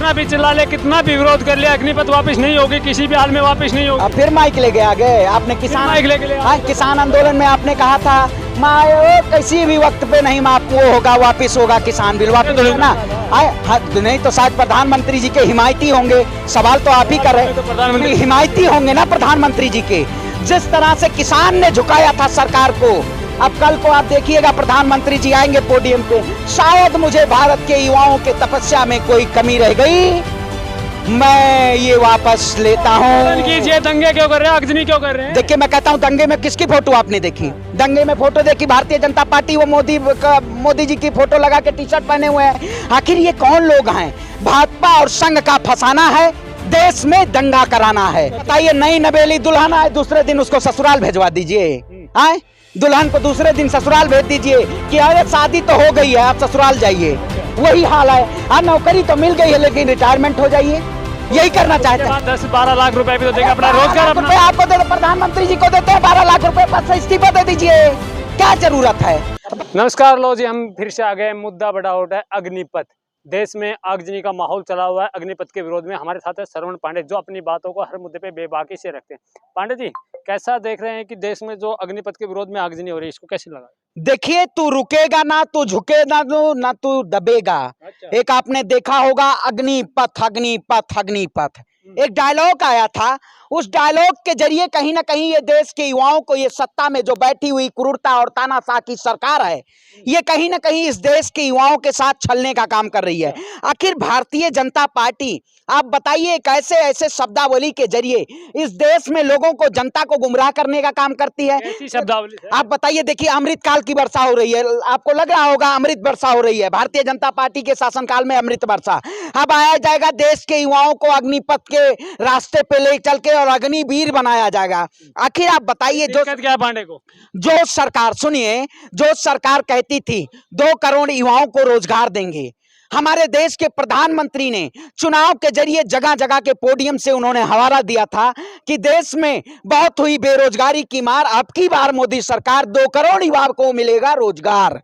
कितना भी चिल्ला ले, कितना भी विरोध कर ले, अग्निपथ वापस नहीं होगी, किसी भी हाल में वापस नहीं होगी। अब फिर माइक लेके आ गए आपने। माइक लेके ले हाँ, किसान आंदोलन में आपने कहा था किसी भी वक्त पे नहीं वो होगा, वापिस होगा किसान बिल, वापिस होगा ना। नहीं तो शायद प्रधानमंत्री जी के हिमायती होंगे। सवाल तो आप ही कर रहे हैं, हिमायती होंगे ना प्रधानमंत्री जी के। जिस तरह से किसान ने झुकाया था सरकार को, अब कल को आप देखिएगा प्रधानमंत्री जी आएंगे पोडियम पे, शायद मुझे भारत के युवाओं के तपस्या में कोई कमी रह गई, मैं ये वापस लेता हूँ। कीजिए, दंगे क्यों कर रहे हैं, आगजनी क्यों कर रहे हैं? देखिए मैं कहता हूँ, दंगे में किसकी फोटो आपने देखी? दंगे में फोटो देखी भारतीय जनता पार्टी, वो मोदी जी की फोटो लगा के टी शर्ट पहने हुए हैं। आखिर ये कौन लोग हैं? भाजपा और संघ का फंसाना है, देश में दंगा कराना है। बताइए, नई नवेली दुल्हन आए, दूसरे दिन उसको ससुराल भेजवा दीजिए। आए दुल्हन को दूसरे दिन ससुराल भेज दीजिए कि अरे शादी तो हो गई है, आप ससुराल जाइए। वही हाल है। नौकरी तो मिल गई है लेकिन रिटायरमेंट हो जाइए, यही करना चाहते हैं। 10-12 लाख रुपए भी तो देंगे, अपना रोजगार अपना आपको दे, प्रधानमंत्री जी को देते हैं 12 लाख रुपए, पद से इस्तीफा दे दीजिए, क्या जरूरत है? नमस्कार, लो जी, हम फिर से आ गए। मुद्दा बड़ा उठा है अग्निपथ। देश में आगजनी का माहौल चला हुआ है अग्निपथ के विरोध में। हमारे साथ है श्रवण पांडे, जो अपनी बातों को हर मुद्दे पे बेबाकी से रखते हैं। पांडे जी, कैसा देख रहे हैं कि देश में जो अग्निपथ के विरोध में आगजनी हो रही है, इसको कैसे लगा? देखिए, तू रुकेगा ना, तू झुकेगा ना तू दबेगा। अच्छा। एक आपने देखा होगा, अग्निपथ अग्निपथ अग्निपथ, एक डायलॉग आया था। उस डायलॉग के जरिए कहीं ना कहीं ये देश के युवाओं को, ये सत्ता में जो बैठी हुई क्रूरता और तानाशाह की सरकार है, ये कहीं ना कहीं इस देश के युवाओं के साथ छलने का काम कर रही है। आखिर भारतीय जनता पार्टी, आप बताइए, कैसे ऐसे शब्दावली के जरिए इस देश में लोगों को, जनता को गुमराह करने का काम करती है? ऐसी शब्दावली आप बताइए। देखिए, अमृत काल की वर्षा हो रही है, आपको लग रहा होगा अमृत वर्षा हो रही है। भारतीय जनता पार्टी के शासनकाल में अमृत वर्षा। अब आया जाएगा, देश के युवाओं को अग्निपथ के रास्ते पे ले चल के और अग्निवीर बनाया जाएगा। आखिर आप बताइए, जो क्या पांडे को, जो सरकार, सुनिए, जो सरकार कहती थी 2 करोड़ युवाओं को रोजगार देंगे, हमारे देश के प्रधानमंत्री ने चुनाव के जरिए जगह जगह के पोडियम से उन्होंने हवाला दिया था कि देश में बहुत हुई बेरोजगारी की मार, अब की बार मोदी सरकार 2 करोड़ युवाओं को मिलेगा रोजगार।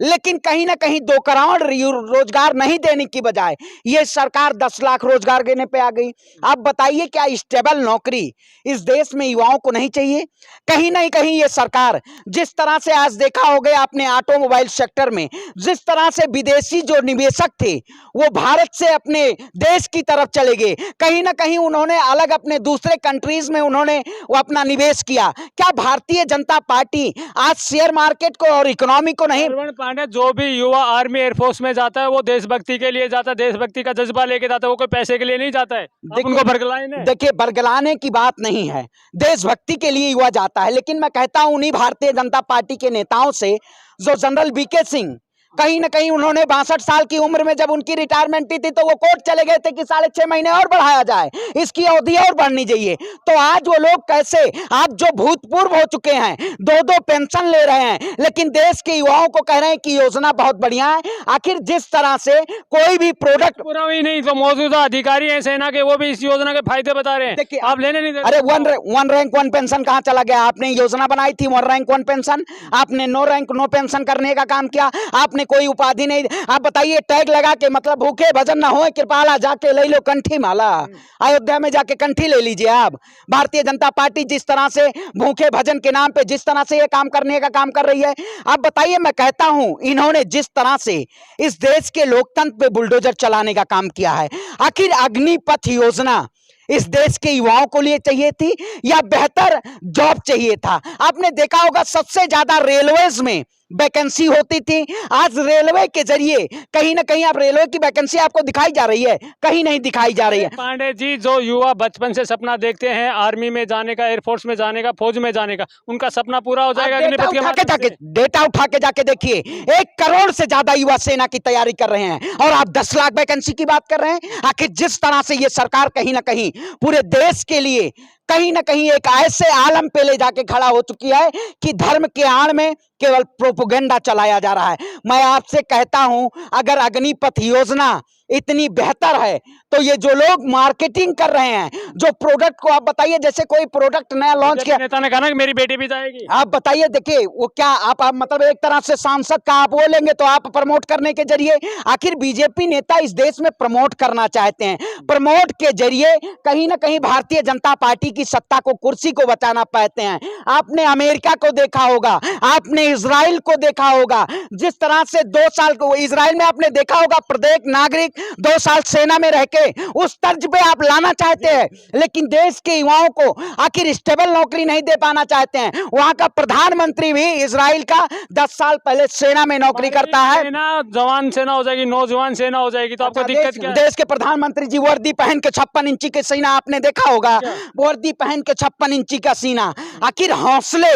लेकिन कहीं ना कहीं 2 करोड़ रोजगार नहीं देने की बजाय ये सरकार 10 लाख रोजगार देने पे आ गई। आप बताइए, क्या स्टेबल नौकरी इस देश में युवाओं को नहीं चाहिए? कहीं ना कहीं ये सरकार, जिस तरह से आज देखा होगा आपने ऑटोमोबाइल सेक्टर में, जिस तरह से विदेशी जो निवेशक थे वो भारत से अपने देश की तरफ चले गए, कहीं ना कहीं उन्होंने अलग अपने दूसरे कंट्रीज में उन्होंने वो अपना निवेश किया। क्या भारतीय जनता पार्टी आज शेयर मार्केट को और इकोनॉमी को नहीं? जो भी युवा आर्मी एयरफोर्स में जाता है वो देशभक्ति के लिए जाता है, देशभक्ति का जज्बा लेके जाता है, वो कोई पैसे के लिए नहीं जाता है। उनको बरगलाने, देखिए, बरगलाने की बात नहीं है, देशभक्ति के लिए युवा जाता है। लेकिन मैं कहता हूं, उन्हीं भारतीय जनता पार्टी के नेताओं से, जो जनरल वीके सिंह, कहीं ना कहीं उन्होंने 62 साल की उम्र में जब उनकी रिटायरमेंट थी तो वो कोर्ट चले गए थे कि 6.5 महीने और बढ़ाया जाए, इसकी अवधि और बढ़नी चाहिए। तो आज वो लोग कैसे, आज जो भूतपूर्व हो चुके हैं, 2-2 पेंशन ले रहे हैं, लेकिन देश के युवाओं को कह रहे हैं कि योजना बहुत बढ़िया है। आखिर जिस तरह से कोई भी प्रोडक्ट पूरा ही नहीं, तो मौजूदा अधिकारी हैं सेना के, वो भी इस योजना के फायदे बता रहे हैं। देखिए, आप लेने नहीं दे। अरे वन रैंक वन पेंशन कहाँ चला गया? आपने योजना बनाई थी 1 रैंक 1 पेंशन, आपने 9 रैंक 9 पेंशन करने का काम किया, आपने कोई उपाधि नहीं। आप बताइए, टैग लगा के, मतलब भूखे भजन ना हो, कृपाला जाके ले लो कंठी माला, अयोध्या में जाके कंठी ले लीजिए। आप भारतीय जनता पार्टी जिस तरह से भूखे भजन के नाम पे जिस तरह से ये काम करने का काम कर रही है, आप बताइए। मैं कहता हूं, इन्होंने जिस तरह से इस देश के लोकतंत्र पे बुलडोजर चलाने का काम किया है, आखिर अग्निपथ योजना इस देश के युवाओं को लिए चाहिए थी या बेहतर जॉब चाहिए था? आपने देखा होगा, सबसे ज्यादा रेलवेज में वैकेंसी होती थी। आज रेलवे के जरिए कहीं ना कहीं, आप रेलवे की वैकेंसी आपको दिखाई जा रही है? कहीं नहीं दिखाई जा रही है। पांडे जी, जो युवा बचपन से सपना देखते हैं आर्मी में जाने का, एयरफोर्स में जाने का, फौज में जाने का, उनका सपना पूरा हो जाएगा। डेटा उठा के जाके देखिए, 1 करोड़ से ज्यादा युवा सेना की तैयारी कर रहे हैं और आप 10 लाख वैकेंसी की बात कर रहे हैं। आखिर जिस तरह से ये सरकार कहीं ना कहीं पूरे देश के लिए कहीं ना कहीं एक ऐसे आलम पे ले जाके खड़ा हो चुकी है कि धर्म के आड़ में केवल प्रोपेगेंडा चलाया जा रहा है। मैं आपसे कहता हूं, अगर अग्निपथ योजना इतनी बेहतर है, तो ये जो लोग मार्केटिंग कर रहे हैं, जो प्रोडक्ट को आप बताइए, जैसे कोई प्रोडक्ट नया लॉन्च किया, नेता ने कहा ना कि मेरी बेटी भी जाएगी। आप बताइए, देखिए वो क्या आप मतलब एक तरह से सांसद का आप वो लेंगे तो आप प्रमोट करने के जरिए, आखिर बीजेपी नेता इस देश में प्रमोट करना चाहते हैं, प्रमोट के जरिए कहीं ना कहीं भारतीय जनता पार्टी की सत्ता को, कुर्सी को बचाना पाते हैं। आपने अमेरिका को देखा होगा, आपने इजराइल को देखा होगा, जिस तरह से 2 साल को इजराइल में आपने देखा होगा, प्रत्येक नागरिक 2 साल सेना में रह के उस तर्ज पे आप लाना चाहते हैं, लेकिन देश के युवाओं को आखिर स्टेबल नौकरी नहीं दे पाना चाहते हैं। वहां का प्रधानमंत्री भी इजराइल का 10 साल पहले सेना में नौकरी करता है। सेना जवान सेना हो जाएगी, नौजवान सेना हो जाएगी, तो आपको दिक्कत क्या है? देश के प्रधानमंत्री जी वर्दी पहन के 56 इंची के सीना आपने देखा होगा, वर्दी पहन के 56 इंची का सीना। आखिर हौसले,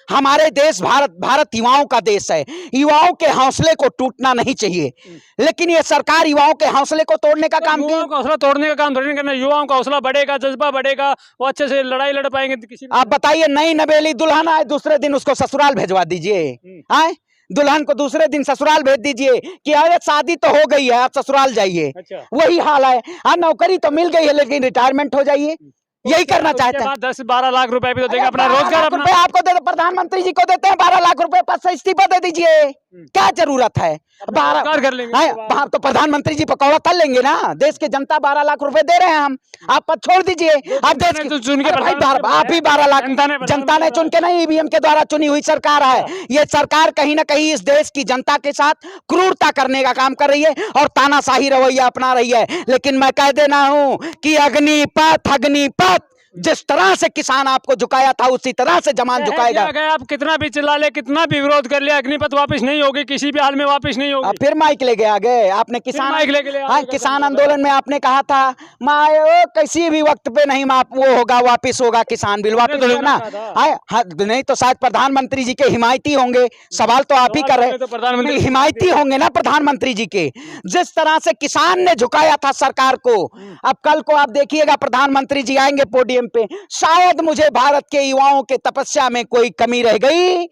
हमारे देश भारत युवाओं का देश है, युवाओं के हौसले को टूटना नहीं चाहिए, लेकिन ये सरकार युवाओं के हौसले को तोड़ने का काम युवाओं का हौसला तोड़ने का काम थोड़ी नहीं करना। युवाओं का हौसला बढ़ेगा, जज्बा बढ़ेगा, वो अच्छे से लड़ाई लड़ पाएंगे किसी। आप बताइए, नई नवेली दुल्हन आए, दूसरे दिन उसको ससुराल भेजवा दीजिए, आए दुल्हन को दूसरे दिन ससुराल भेज दीजिए कि अरे शादी तो हो गई है, आप ससुराल जाइए। अच्छा। वही हाल है। हाँ, नौकरी तो मिल गई है, लेकिन रिटायरमेंट हो जाइए, यही करना चाहते हैं। 10-12 लाख रुपए भी तो देगा, अपना रोजगार अपना आपको दे, प्रधानमंत्री जी को देते हैं 12 लाख रुपए, पद से इस्तीफा दे दीजिए, क्या जरूरत है? 12 कर लेंगे। हाँ, तो प्रधानमंत्री जी पकौड़ा तल लेंगे ना। देश के जनता 12 लाख रुपए दे रहे हैं, हम आप पद छोड़ दीजिए। आप देश के चुन के आप ही 12 लाख, जनता ने चुन के नहीं, ईवीएम के द्वारा चुनी हुई सरकार है। ये सरकार कहीं ना कहीं इस देश की जनता के साथ क्रूरता करने का काम कर रही है और तानाशाही रवैया अपना रही है। लेकिन मैं कह देना हूं कि अग्निपथ जिस तरह से किसान आपको झुकाया था, उसी तरह से जमान झुकाएगा। आप कितना भी चिल्ला ले, कितना भी विरोध कर लिया, अग्निपथ वापस नहीं होगी, किसी भी हाल में वापस नहीं होगी। फिर माइक लेके आ गए आपने, किसान आंदोलन में आपने कहा था किसी भी वक्त पे नहीं वो होगा, वापिस होगा किसान बिल, वापिस होगा ना। नहीं तो शायद प्रधानमंत्री जी के हिमायती होंगे, सवाल तो आप ही कर रहे, प्रधानमंत्री हिमायती होंगे ना प्रधानमंत्री जी के। जिस तरह से किसान ने झुकाया था सरकार को, अब कल को आप देखिएगा प्रधानमंत्री जी आएंगे पोडियम पे, शायद मुझे भारत के युवाओं के तपस्या में कोई कमी रह गई,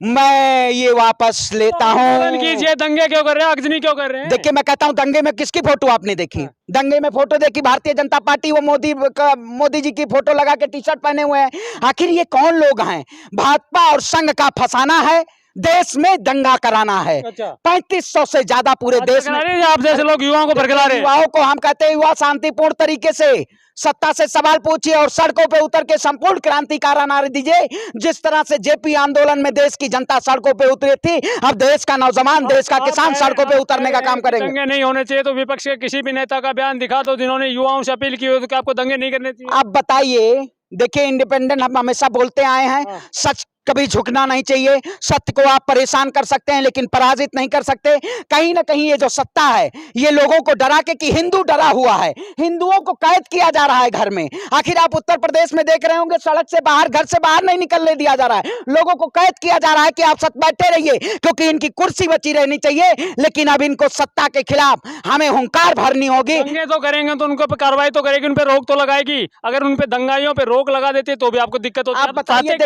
मैं ये वापस लेता हूं। कीजिए, दंगे क्यों कर रहे हैं, अग्नि क्यों कर रहे हैं? देखिए, मैं कहता हूं, दंगे में किसकी फोटो आपने देखी? दंगे में फोटो देखी भारतीय जनता पार्टी, वो मोदी जी की फोटो लगा के टी शर्ट पहने हुए हैं। आखिर ये कौन लोग हैं? भाजपा और संघ का फंसाना है, देश में दंगा कराना है। 3500 से ज्यादा पूरे देश में आप जैसे लोग युवाओं को भड़का रहे हैं। युवाओं को हम कहते हैं, युवा शांतिपूर्ण तरीके से सत्ता से सवाल पूछिए और सड़कों पे उतर के संपूर्ण क्रांतिकारी नारे दीजिए। जिस तरह से जेपी आंदोलन में देश की जनता सड़कों पे उतरी थी, अब देश का नौजवान, देश का किसान सड़कों पे उतरने का काम करेंगे। दंगे नहीं होने चाहिए, तो विपक्ष के किसी भी नेता का बयान दिखा दो जिन्होंने युवाओं से अपील की हो तो आपको दंगे नहीं करने चाहिए। आप बताइए, देखिए इंडिपेंडेंट हम हमेशा बोलते आए हैं, सच कभी झुकना नहीं चाहिए। सत्य को आप परेशान कर सकते हैं, लेकिन पराजित नहीं कर सकते। कहीं ना कहीं ये जो सत्ता है, ये लोगों को डरा के कि हिंदू डरा हुआ है, हिंदुओं को कैद किया जा रहा है घर में। आखिर आप उत्तर प्रदेश में देख रहे होंगे, सड़क से बाहर, घर से बाहर नहीं निकलने दिया जा रहा है, लोगों को कैद किया जा रहा है कि आप सत्य बैठे रहिए, क्योंकि इनकी कुर्सी बची रहनी चाहिए। लेकिन अब इनको सत्ता के खिलाफ हमें हुंकार भरनी होगी। दंगे तो करेंगे तो उनको पे कार्रवाई तो करेगी, उन पे रोक तो लगाएगी। अगर उन पे दंगाइयों पे रोक लगा देते तो भी आपको दिक्कत होती है। आप बताइए,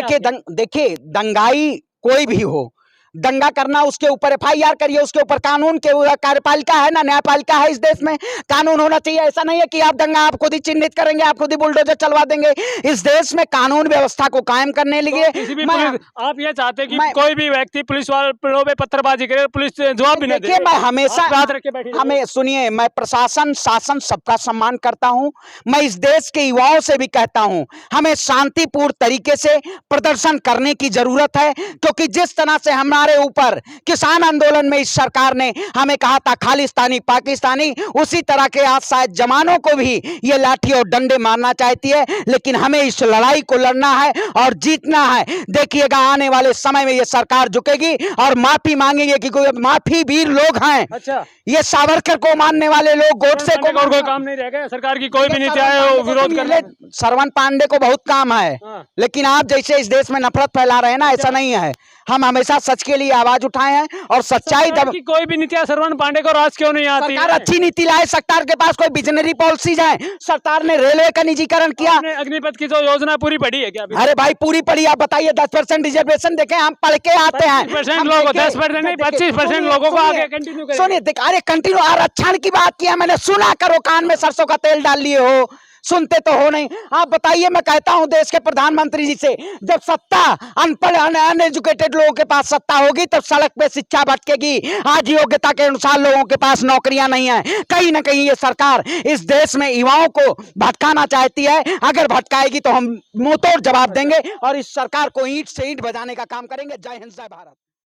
देखिए दंगाई कोई भी हो, दंगा करना, उसके ऊपर एफआईआर करिए, उसके ऊपर कानून के कार्यपालिका है ना, न्यायपालिका है इस देश में, कानून होना चाहिए। ऐसा नहीं है कि आप दंगा आप खुद ही चिन्हित करेंगे, आप खुद ही बुलडोजर चलवा देंगे। इस देश में कानून व्यवस्था को कायम करने के लिए आप ये चाहते हैं कि कोई भी व्यक्ति पुलिस वालों पे पत्थरबाजी करे, पुलिस जवाब भी नहीं दे। मैं हमेशा हमें सुनिए, मैं प्रशासन, शासन सबका सम्मान करता हूं। मैं इस देश के युवाओं से भी कहता हूं, हमें शांतिपूर्ण तरीके से प्रदर्शन करने की जरूरत है, क्योंकि जिस तरह से हमारे ऊपर किसान आंदोलन में इस सरकार ने हमें कहा था खालिस्तानी पाकिस्तानी, उसी तरह के आज शायद जवानों को भी ये लाठी और डंडे मारना चाहती है। लेकिन हमें इस लड़ाई को लड़ना है और जीतना है। देखिएगा, आने वाले समय में ये सरकार झुकेगी और माफी मांगेगी, क्योंकि माफी वीर लोग हैं। अच्छा, ये सावरकर को मानने वाले लोग, गोडसे को कोई काम नहीं रह गया, सरकार की कोई भी नीति आए विरोध कर ले। श्रवण पांडे को बहुत काम है, लेकिन आप जैसे इस देश में नफरत फैला रहे हैं ना, ऐसा नहीं है। हम हमेशा सच के लिए आवाज उठाए हैं और सच्चाई सरकार की कोई भी नीतियां सरवण पांडे को राज क्यों नहीं आती सरकार है? अच्छी नीति लाए, सरकार के पास कोई विजनरी पॉलिसीज है, सरकार ने रेलवे का निजीकरण किया। आपने अग्निपथ की जो योजना पूरी पढ़ी है क्या अभी? अरे भाई पूरी पढ़ी, आप बताइए 10% रिजर्वेशन देखें, हम पढ़ के आते हैं। 25% लोग 10% नहीं 25% लोगों को आगे कंटिन्यू करें। सुनिए अरे कंटिन्यू आरक्षण की बात किया मैंने, सुना करो, कान में सरसों का तेल डाल लिए हो, सुनते तो हो नहीं। आप बताइए, मैं कहता हूं देश के प्रधानमंत्री जी से, जब सत्ता अनपढ़ अनएजुकेटेड लोगों के पास सत्ता होगी तब सड़क पे शिक्षा भटकेगी। आज योग्यता के अनुसार लोगों के पास नौकरियां नहीं है। कहीं ना कहीं ये सरकार इस देश में युवाओं को भटकाना चाहती है। अगर भटकाएगी तो हम मुंहतोड़ जवाब देंगे और इस सरकार को ईंट से ईंट बजाने का काम करेंगे। जय हिंद, जय भारत।